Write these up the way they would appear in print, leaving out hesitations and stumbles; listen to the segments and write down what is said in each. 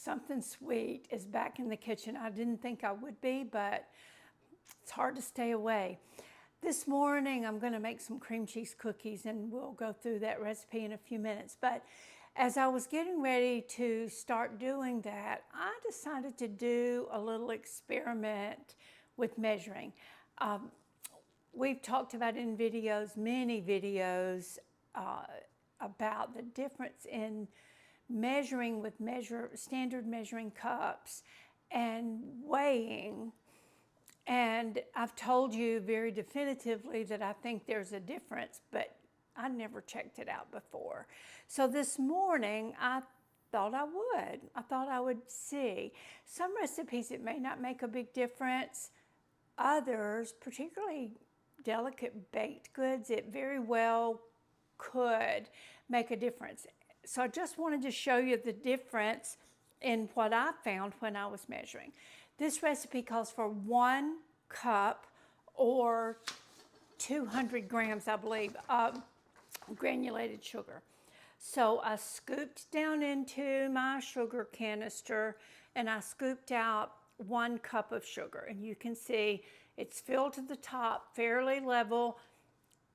Something sweet is back in the kitchen. I didn't think I would be, but it's hard to stay away. This morning I'm going to make some cream cheese cookies, and we'll go through that recipe in a few minutes. But as I was getting ready to start doing that, I decided to do a little experiment with measuring. We've talked about in videos, many videos, about the difference in measuring with standard measuring cups and weighing. And I've told you very definitively that I think there's a difference, but I never checked it out before. So this morning I thought I would. I thought I would see. Some recipes it may not make a big difference. Others, particularly delicate baked goods, it very well could make a difference. So I just wanted to show you the difference in what I found when I was measuring. This recipe calls for 1 cup or 200 grams, I believe, of granulated sugar. So I scooped down into my sugar canister and I scooped out 1 cup of sugar. And you can see it's filled to the top, fairly level,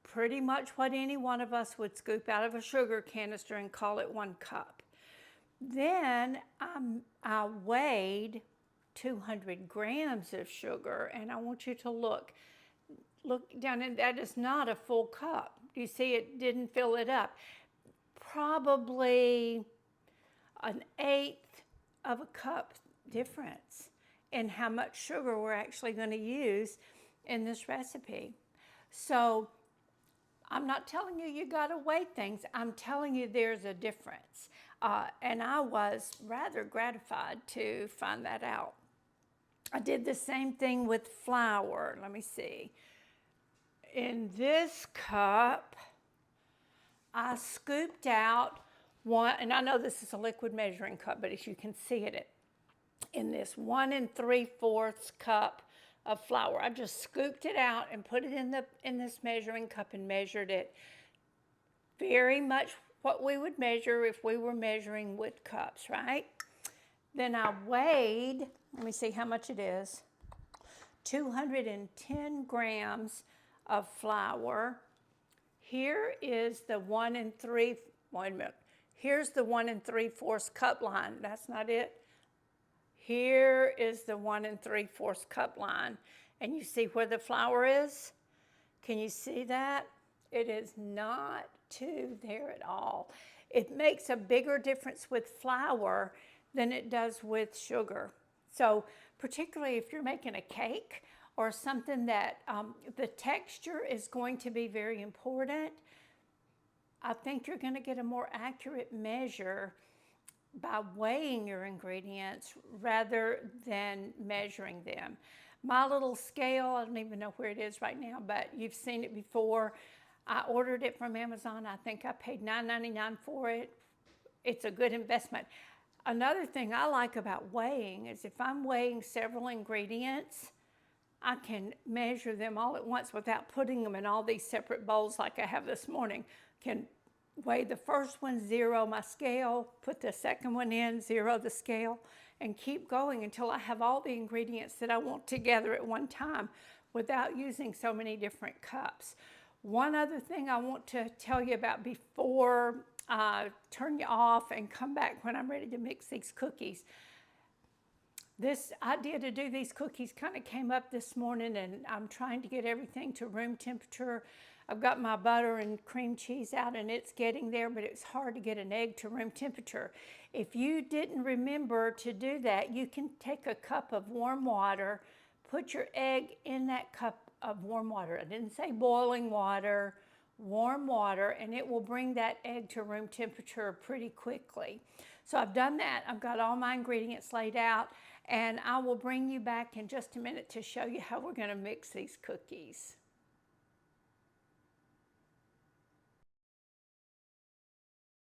pretty much what any one of us would scoop out of a sugar canister and call it 1 cup. Then I weighed 200 grams of sugar, and I want you to look down, and that is not a full cup. You see it didn't fill it up. Probably 1/8 of a cup difference in how much sugar we're actually going to use in this recipe. So I'm not telling you got to weigh things. I'm telling you there's a difference. And I was rather gratified to find that out. I did the same thing with flour. Let me see. In this cup, I scooped out 1, and I know this is a liquid measuring cup, but as you can see it, in this 1 3/4 cup of flour. I just scooped it out and put it in this measuring cup and measured it. Very much what we would measure if we were measuring with cups, right? Then I weighed, let me see how much it is, 210 grams of flour. Here is the 1 3, wait a minute. Here's the 1 3/4 cup line. That's not it. Here is the 1 3/4 cup line. And you see where the flour is? Can you see that? It is not there at all. It makes a bigger difference with flour than it does with sugar. So particularly if you're making a cake or something that the texture is going to be very important, I think you're going to get a more accurate measure by weighing your ingredients rather than measuring them. My little scale, I don't even know where it is right now, but you've seen it before. I ordered it from Amazon. I think I paid $9.99 for it. It's a good investment. Another thing I like about weighing is if I'm weighing several ingredients, I can measure them all at once without putting them in all these separate bowls like I have this morning. Can weigh the first one, 0 my scale, put the second one in, 0 the scale, and keep going until I have all the ingredients that I want together at one time without using so many different cups. One other thing I want to tell you about before I turn you off and come back when I'm ready to mix these cookies. This idea to do these cookies kind of came up this morning, and I'm trying to get everything to room temperature. I've got my butter and cream cheese out and it's getting there, but it's hard to get an egg to room temperature. If you didn't remember to do that, you can take a cup of warm water, put your egg in that cup of warm water. I didn't say boiling water, warm water, and it will bring that egg to room temperature pretty quickly. So I've done that. I've got all my ingredients laid out, and I will bring you back in just a minute to show you how we're going to mix these cookies.